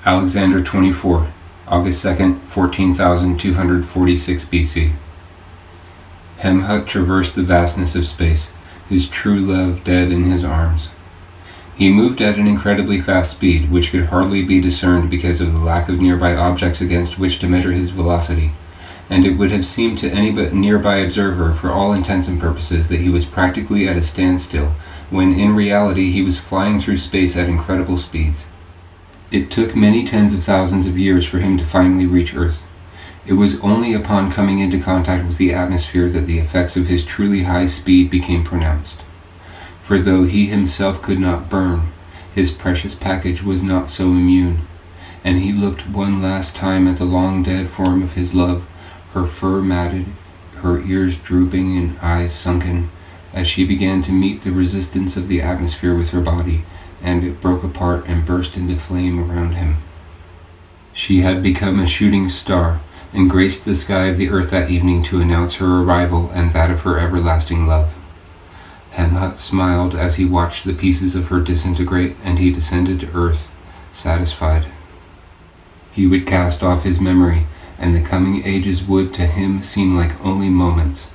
Alexander 24, August 2nd, 14,246 BC. Hemhut traversed the vastness of space, his true love dead in his arms. He moved at an incredibly fast speed, which could hardly be discerned because of the lack of nearby objects against which to measure his velocity, and it would have seemed to any but nearby observer for all intents and purposes that he was practically at a standstill, when in reality he was flying through space at incredible speeds. It took many tens of thousands of years for him to finally reach Earth. It was only upon coming into contact with the atmosphere that the effects of his truly high speed became pronounced. For though he himself could not burn, his precious package was not so immune, and he looked one last time at the long-dead form of his love, her fur matted, her ears drooping and eyes sunken, as she began to meet the resistance of the atmosphere with her body, and it broke apart and burst into flame around him. She had become a shooting star, and graced the sky of the earth that evening to announce her arrival and that of her everlasting love. Hemhut smiled as he watched the pieces of her disintegrate, and he descended to earth, satisfied. He would cast off his memory, and the coming ages would to him seem like only moments.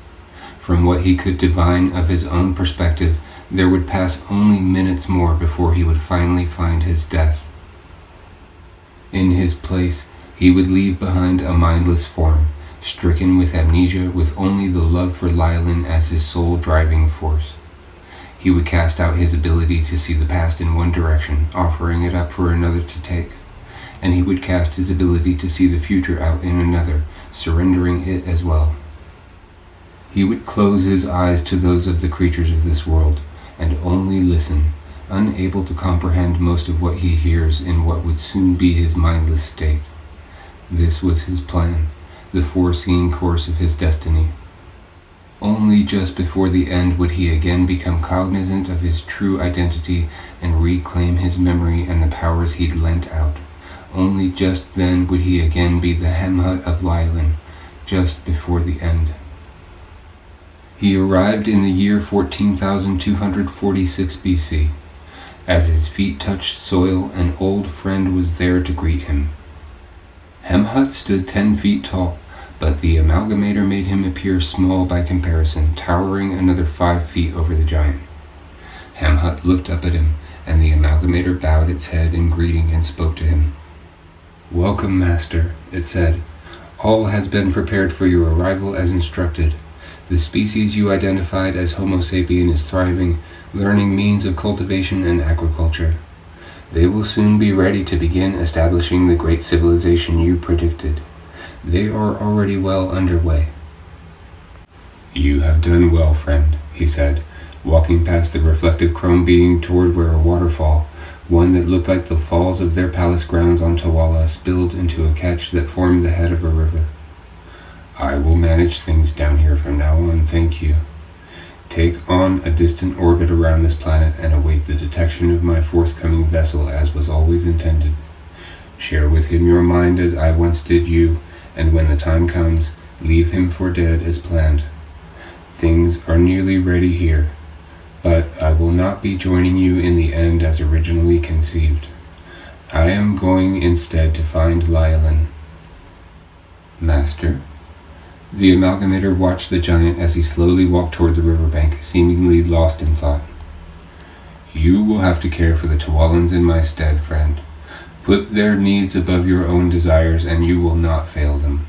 From what he could divine of his own perspective, there would pass only minutes more before he would finally find his death. In his place, he would leave behind a mindless form, stricken with amnesia, with only the love for Lylin as his sole driving force. He would cast out his ability to see the past in one direction, offering it up for another to take, and he would cast his ability to see the future out in another, surrendering it as well. He would close his eyes to those of the creatures of this world, and only listen, unable to comprehend most of what he hears in what would soon be his mindless state. This was his plan, the foreseen course of his destiny. Only just before the end would he again become cognizant of his true identity and reclaim his memory and the powers he'd lent out. Only just then would he again be the Hemhut of Lylin, just before the end. He arrived in the year 14,246 BC. As his feet touched soil, an old friend was there to greet him. Hemhut stood 10 feet tall, but the amalgamator made him appear small by comparison, towering another 5 feet over the giant. Hemhut looked up at him, and the amalgamator bowed its head in greeting and spoke to him. "Welcome, Master," it said. "All has been prepared for your arrival as instructed. The species you identified as Homo sapien is thriving, learning means of cultivation and agriculture. They will soon be ready to begin establishing the great civilization you predicted. They are already well underway." "You have done well, friend," he said, walking past the reflective chrome being toward where a waterfall, one that looked like the falls of their palace grounds on Tawala, spilled into a catch that formed the head of a river. "I will manage things down here from now on, thank you. Take on a distant orbit around this planet and await the detection of my forthcoming vessel as was always intended. Share with him your mind as I once did you, and when the time comes, leave him for dead as planned. Things are nearly ready here, but I will not be joining you in the end as originally conceived. I am going instead to find Lylin." "Master?" The amalgamator watched the giant as he slowly walked toward the riverbank, seemingly lost in thought. "You will have to care for the Tuwalans in my stead, friend. Put their needs above your own desires, and you will not fail them.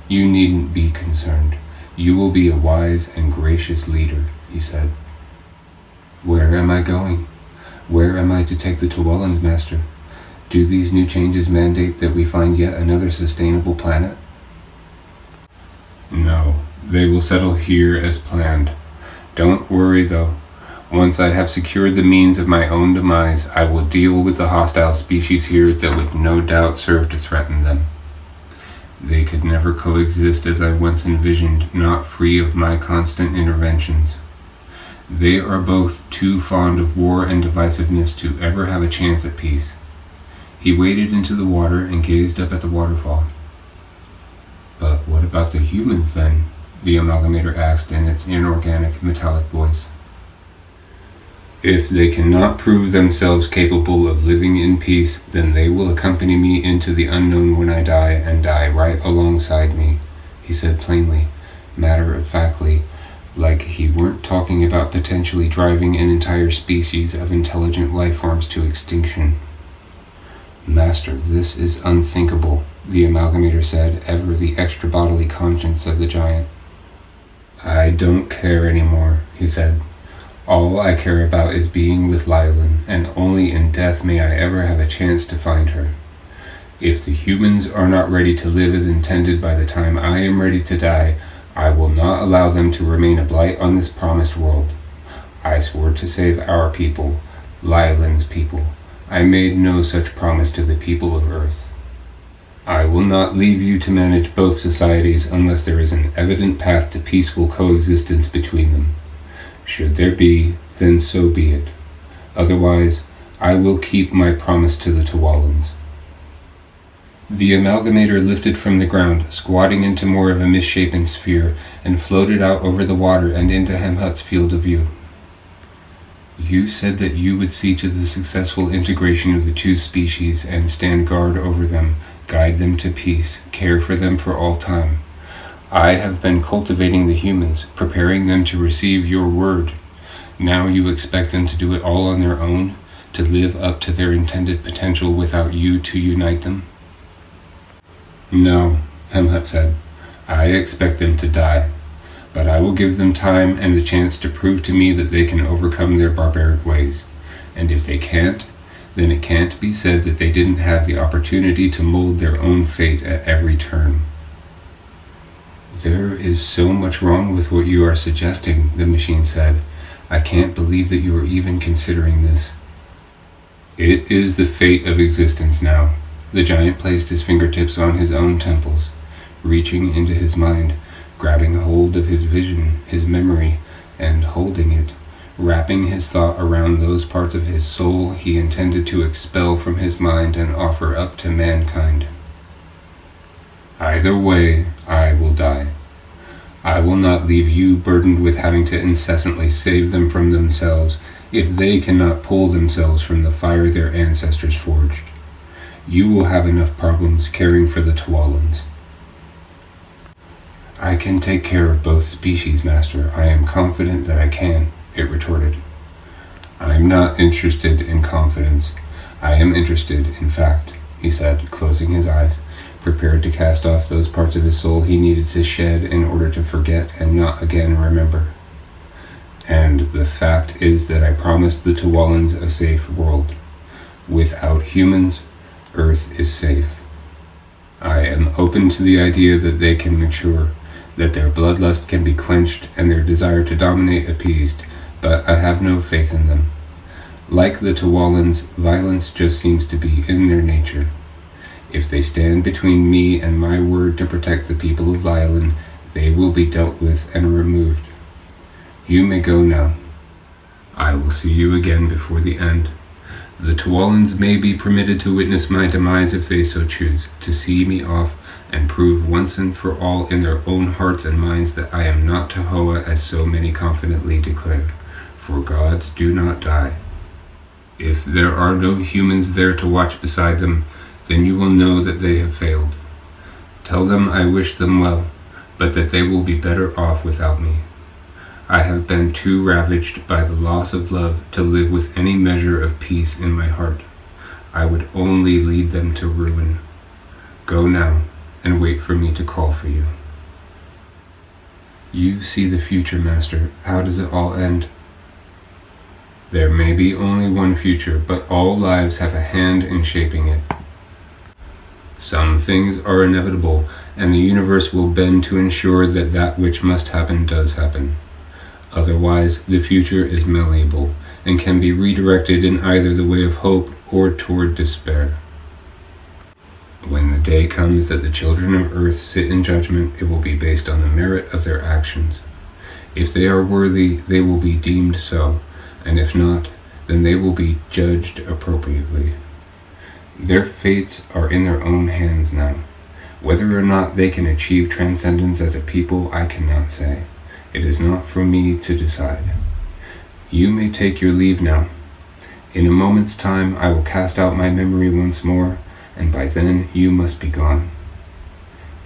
You needn't be concerned. You will be a wise and gracious leader," he said. "Where am I going? Where am I to take the Tuwalans, Master? Do these new changes mandate that we find yet another sustainable planet?" "No, they will settle here as planned. Don't worry, though. Once I have secured the means of my own demise, I will deal with the hostile species here that would no doubt serve to threaten them. They could never coexist as I once envisioned, not free of my constant interventions. They are both too fond of war and divisiveness to ever have a chance at peace." He waded into the water and gazed up at the waterfall. "But what about the humans, then?" the amalgamator asked in its inorganic, metallic voice. If they cannot prove themselves capable of living in peace, then they will accompany me into the unknown when I die, and die right alongside me, he said plainly, matter-of-factly, like he weren't talking about potentially driving an entire species of intelligent life forms to extinction. Master, this is unthinkable, the Amalgamator said, ever the extra bodily conscience of the giant. I don't care anymore, he said. All I care about is being with Lylin, and only in death may I ever have a chance to find her. If the humans are not ready to live as intended by the time I am ready to die, I will not allow them to remain a blight on this promised world. I swore to save our people, Lylin's people. I made no such promise to the people of Earth. I will not leave you to manage both societies unless there is an evident path to peaceful coexistence between them. Should there be, then so be it. Otherwise, I will keep my promise to the Tuwalans. The Amalgamator lifted from the ground, squatting into more of a misshapen sphere, and floated out over the water and into Hemhut's field of view. You said that you would see to the successful integration of the two species and stand guard over them, guide them to peace, care for them for all time. I have been cultivating the humans, preparing them to receive your word. Now you expect them to do it all on their own, to live up to their intended potential without you to unite them? No, Hemhut said. I expect them to die, but I will give them time and the chance to prove to me that they can overcome their barbaric ways. And if they can't, then it can't be said that they didn't have the opportunity to mold their own fate at every turn. There is so much wrong with what you are suggesting, the machine said. I can't believe that you are even considering this. It is the fate of existence now. The giant placed his fingertips on his own temples, reaching into his mind, grabbing hold of his vision, his memory, and holding it, wrapping his thought around those parts of his soul he intended to expel from his mind and offer up to mankind. Either way, I will die. I will not leave you burdened with having to incessantly save them from themselves if they cannot pull themselves from the fire their ancestors forged. You will have enough problems caring for the Tuwalans. I can take care of both species, Master. I am confident that I can, it retorted. I am not interested in confidence. I am interested in fact, he said, closing his eyes, prepared to cast off those parts of his soul he needed to shed in order to forget and not again remember. And the fact is that I promised the Tuwalans a safe world. Without humans, Earth is safe. I am open to the idea that they can mature, that their bloodlust can be quenched and their desire to dominate appeased, but I have no faith in them. Like the Tuwalans, violence just seems to be in their nature. If they stand between me and my word to protect the people of Lylin, they will be dealt with and removed. You may go now. I will see you again before the end. The Tuwalans may be permitted to witness my demise if they so choose, to see me off and prove once and for all in their own hearts and minds that I am not Tahoa as so many confidently declare, for gods do not die. If there are no humans there to watch beside them, then you will know that they have failed. Tell them I wish them well, but that they will be better off without me. I have been too ravaged by the loss of love to live with any measure of peace in my heart. I would only lead them to ruin. Go now, and wait for me to call for you. You see the future, Master. How does it all end? There may be only one future, but all lives have a hand in shaping it. Some things are inevitable, and the universe will bend to ensure that that which must happen does happen. Otherwise, the future is malleable, and can be redirected in either the way of hope or toward despair. When the day comes that the children of Earth sit in judgment, it will be based on the merit of their actions. If they are worthy, they will be deemed so, and if not, then they will be judged appropriately. Their fates are in their own hands now. Whether or not they can achieve transcendence as a people, I cannot say. It is not for me to decide. You may take your leave now. In a moment's time I will cast out my memory once more, and by then you must be gone."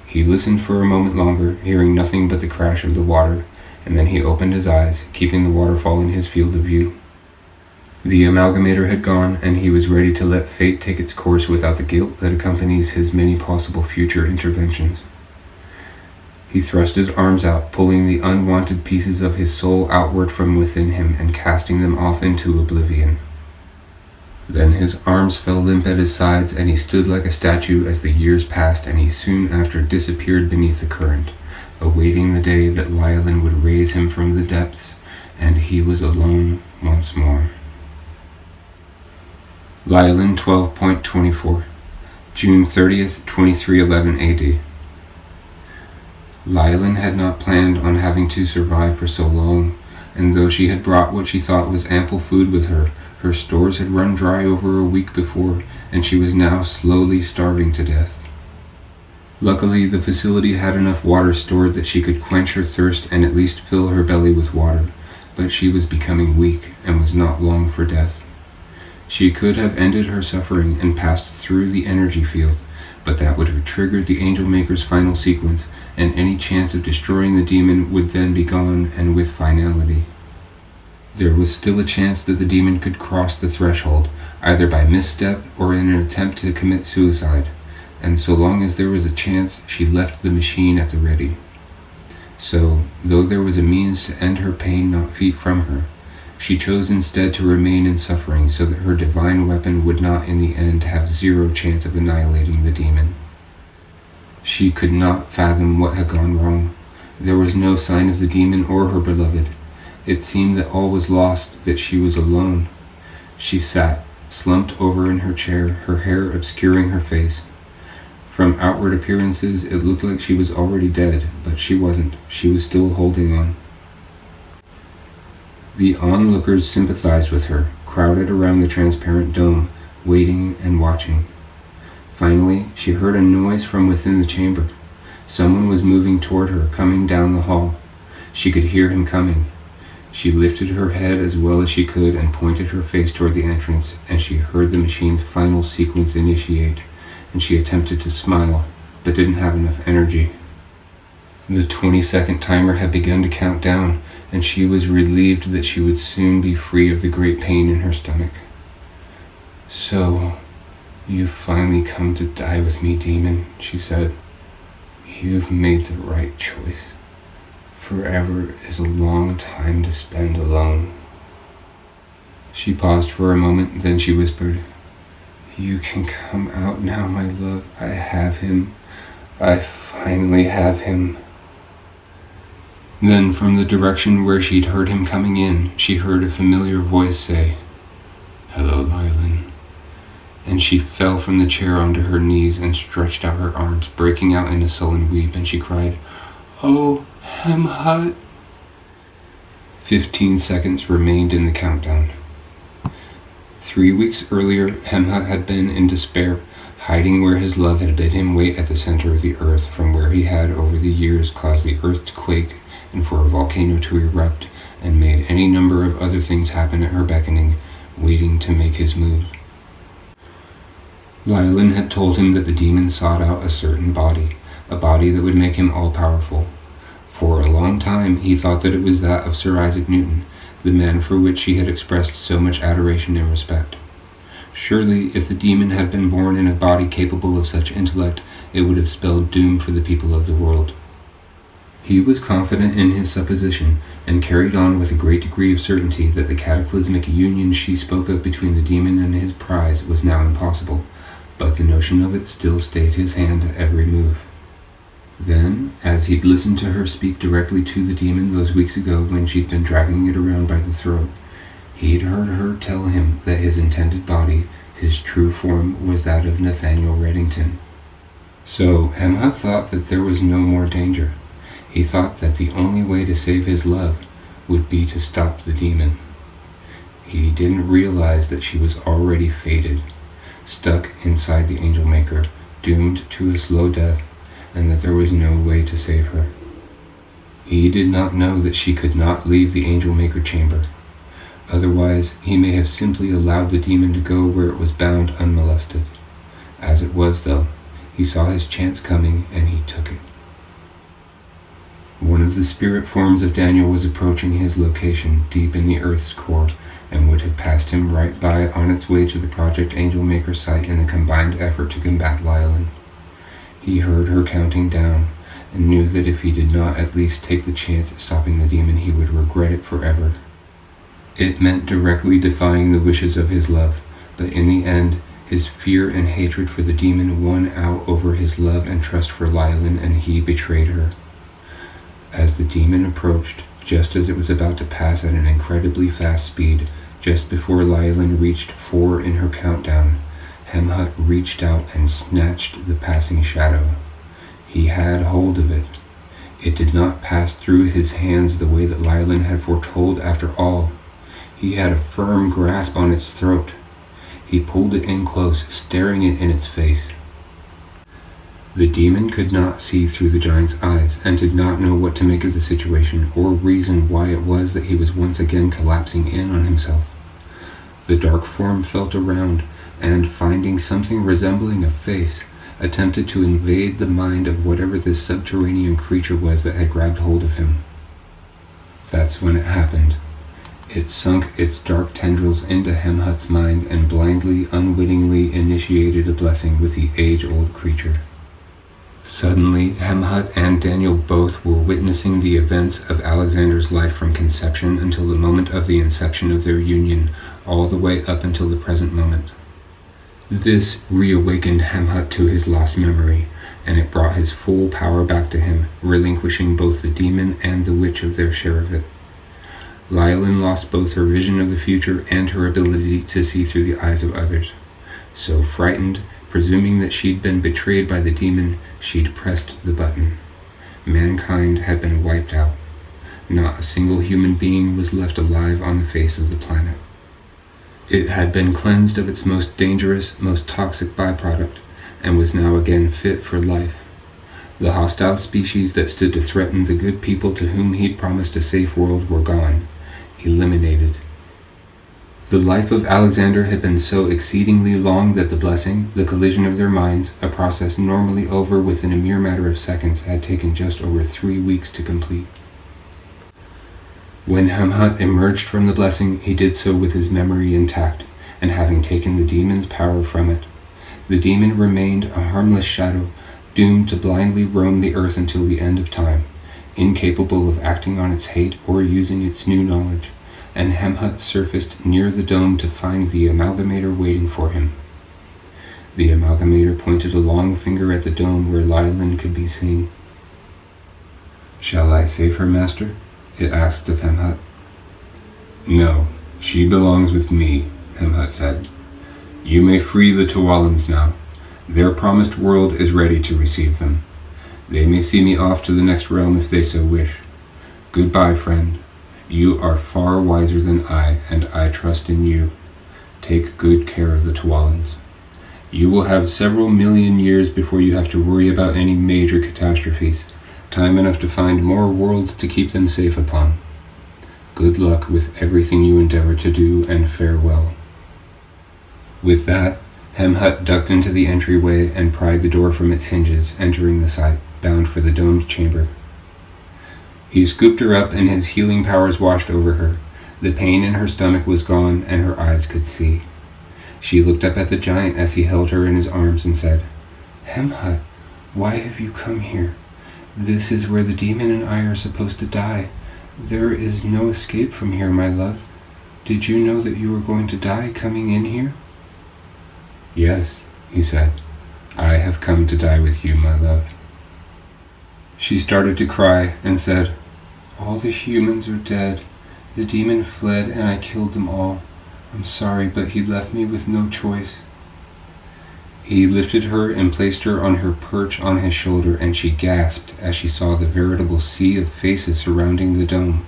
He listened for a moment longer, hearing nothing but the crash of the water, and then he opened his eyes, keeping the waterfall in his field of view. The amalgamator had gone, and he was ready to let fate take its course without the guilt that accompanies his many possible future interventions. He thrust his arms out, pulling the unwanted pieces of his soul outward from within him and casting them off into oblivion. Then his arms fell limp at his sides, and he stood like a statue as the years passed, and he soon after disappeared beneath the current, awaiting the day that Lylin would raise him from the depths, and he was alone once more. Lylin 12.24, June 30th, 2311 AD. Lylin had not planned on having to survive for so long, and though she had brought what she thought was ample food with her, her stores had run dry over a week before, and she was now slowly starving to death. Luckily, the facility had enough water stored that she could quench her thirst and at least fill her belly with water, but she was becoming weak and was not long for death. She could have ended her suffering and passed through the energy field, but that would have triggered the Angel Maker's final sequence, and any chance of destroying the demon would then be gone, and with finality. There was still a chance that the demon could cross the threshold, either by misstep or in an attempt to commit suicide, and so long as there was a chance, she left the machine at the ready. So, though there was a means to end her pain not feet from her, she chose instead to remain in suffering so that her divine weapon would not in the end have zero chance of annihilating the demon. She could not fathom what had gone wrong. There was no sign of the demon or her beloved. It seemed that all was lost, that she was alone. She sat, slumped over in her chair, her hair obscuring her face. From outward appearances, it looked like she was already dead, but she wasn't. She was still holding on. The onlookers sympathized with her, crowded around the transparent dome, waiting and watching. Finally, she heard a noise from within the chamber. Someone was moving toward her, coming down the hall. She could hear him coming. She lifted her head as well as she could and pointed her face toward the entrance, and she heard the machine's final sequence initiate, and she attempted to smile, but didn't have enough energy. The 20-second timer had begun to count down, and she was relieved that she would soon be free of the great pain in her stomach. "So, you've finally come to die with me, demon," she said. "You've made the right choice. Forever is a long time to spend alone." She paused for a moment, then she whispered, "You can come out now, my love. I have him. I finally have him." Then, from the direction where she'd heard him coming in, she heard a familiar voice say, "Hello, Lylin." And she fell from the chair onto her knees and stretched out her arms, breaking out in a sullen weep, and she cried, "Oh, Hemhut." 15 seconds remained in the countdown. 3 weeks earlier, Hemhut had been in despair, hiding where his love had bid him wait at the center of the earth, from where he had over the years caused the earth to quake and for a volcano to erupt, and made any number of other things happen at her beckoning, waiting to make his move. Lylin had told him that the demon sought out a certain body, a body that would make him all-powerful. For a long time he thought that it was that of Sir Isaac Newton, the man for which she had expressed so much adoration and respect. Surely, if the demon had been born in a body capable of such intellect, it would have spelled doom for the people of the world. He was confident in his supposition, and carried on with a great degree of certainty that the cataclysmic union she spoke of between the demon and his prize was now impossible, but the notion of it still stayed his hand at every move. Then, as he'd listened to her speak directly to the demon those weeks ago when she'd been dragging it around by the throat, he'd heard her tell him that his intended body, his true form, was that of Nathaniel Reddington. So Hemhut thought that there was no more danger. He thought that the only way to save his love would be to stop the demon. He didn't realize that she was already fated, stuck inside the Angel Maker, doomed to a slow death, and that there was no way to save her. He did not know that she could not leave the Angel Maker chamber. Otherwise, he may have simply allowed the demon to go where it was bound unmolested. As it was, though, he saw his chance coming, and he took it. One of the spirit forms of Daniel was approaching his location deep in the Earth's core, and would have passed him right by on its way to the Project Angel Maker site in the combined effort to combat Lylin. He heard her counting down, and knew that if he did not at least take the chance at stopping the demon, he would regret it forever. It meant directly defying the wishes of his love, but in the end, his fear and hatred for the demon won out over his love and trust for Lylin, and he betrayed her. As the demon approached, just as it was about to pass at an incredibly fast speed, just before Lylin reached 4 in her countdown, Hemhut reached out and snatched the passing shadow. He had hold of it. It did not pass through his hands the way that Lylin had foretold after all. He had a firm grasp on its throat. He pulled it in close, staring it in its face. The demon could not see through the giant's eyes, and did not know what to make of the situation, or reason why it was that he was once again collapsing in on himself. The dark form felt around, and, finding something resembling a face, attempted to invade the mind of whatever this subterranean creature was that had grabbed hold of him. That's when it happened. It sunk its dark tendrils into Hemhut's mind and blindly, unwittingly initiated a blessing with the age-old creature. Suddenly, Hemhut and Daniel both were witnessing the events of Alexander's life from conception until the moment of the inception of their union, all the way up until the present moment. This reawakened Hemhut to his lost memory, and it brought his full power back to him, relinquishing both the demon and the witch of their share of it. Lylin lost both her vision of the future and her ability to see through the eyes of others. So frightened, presuming that she'd been betrayed by the demon, she'd pressed the button. Mankind had been wiped out. Not a single human being was left alive on the face of the planet. It had been cleansed of its most dangerous, most toxic byproduct, and was now again fit for life. The hostile species that stood to threaten the good people to whom he'd promised a safe world were gone, eliminated. The life of Alexander had been so exceedingly long that the blessing, the collision of their minds, a process normally over within a mere matter of seconds, had taken just over 3 weeks to complete. When Hemhut emerged from the blessing, he did so with his memory intact, and having taken the demon's power from it. The demon remained a harmless shadow, doomed to blindly roam the earth until the end of time, incapable of acting on its hate or using its new knowledge, and Hemhut surfaced near the dome to find the Amalgamator waiting for him. The Amalgamator pointed a long finger at the dome where Lylin could be seen. "Shall I save her, Master?" it asked of Hemhut. "No, she belongs with me," Hemhut said. "You may free the Tuwalans now. Their promised world is ready to receive them. They may see me off to the next realm if they so wish. Goodbye, friend. You are far wiser than I, and I trust in you. Take good care of the Tuwalans. You will have several million years before you have to worry about any major catastrophes, time enough to find more worlds to keep them safe upon. Good luck with everything you endeavor to do, and farewell." With that, Hemhut ducked into the entryway and pried the door from its hinges, entering the site, bound for the domed chamber. He scooped her up, and his healing powers washed over her. The pain in her stomach was gone, and her eyes could see. She looked up at the giant as he held her in his arms and said, "Hemhut, why have you come here? This is where the demon and I are supposed to die. There is no escape from here, my love. Did you know that you were going to die coming in here?" "Yes," he said. "I have come to die with you, my love." She started to cry and said, "All the humans are dead. The demon fled and I killed them all. I'm sorry, but he left me with no choice." He lifted her and placed her on her perch on his shoulder, and she gasped as she saw the veritable sea of faces surrounding the dome.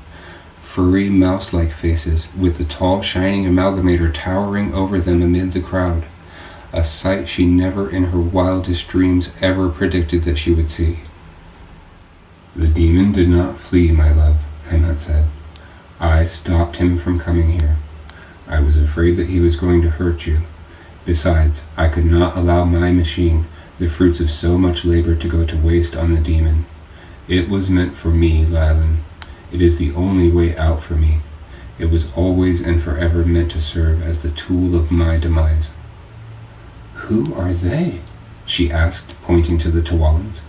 Furry, mouse-like faces, with the tall, shining Amalgamator towering over them amid the crowd. A sight she never in her wildest dreams ever predicted that she would see. "The demon did not flee, my love," Hemhut said. "I stopped him from coming here. I was afraid that he was going to hurt you. Besides, I could not allow my machine, the fruits of so much labor, to go to waste on the demon. It was meant for me, Lylan. It is the only way out for me. It was always and forever meant to serve as the tool of my demise." "Who are they?" she asked, pointing to the Tuwalans.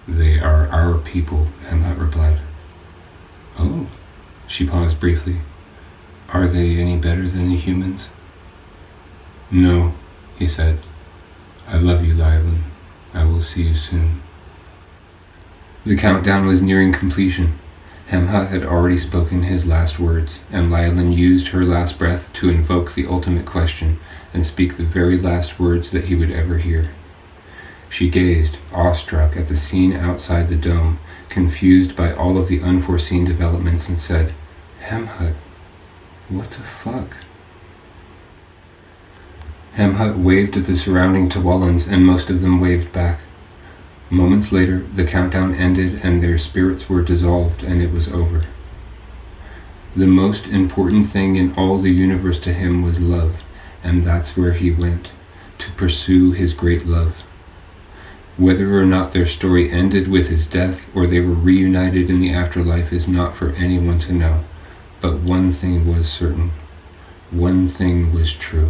"They are our people," Hemhut replied. "Oh," she paused briefly. "Are they any better than the humans?" "No," he said. "I love you, Lylan. I will see you soon." The countdown was nearing completion. Hemhut had already spoken his last words, and Lylan used her last breath to invoke the ultimate question and speak the very last words that he would ever hear. She gazed, awestruck, at the scene outside the dome, confused by all of the unforeseen developments, and said, "Hemhut, what the fuck?" Hemhut waved at the surrounding Tuwalans, and most of them waved back. Moments later, the countdown ended and their spirits were dissolved, and it was over. The most important thing in all the universe to him was love, and that's where he went, to pursue his great love. Whether or not their story ended with his death or they were reunited in the afterlife is not for anyone to know, but one thing was certain. One thing was true.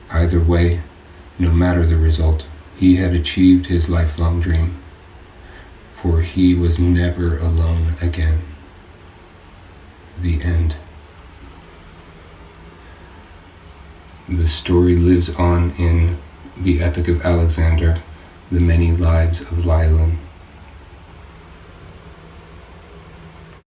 Either way, no matter the result, he had achieved his lifelong dream, for he was never alone again. The end. The story lives on in The Epic of Alexander, The Many Lives of Lylan.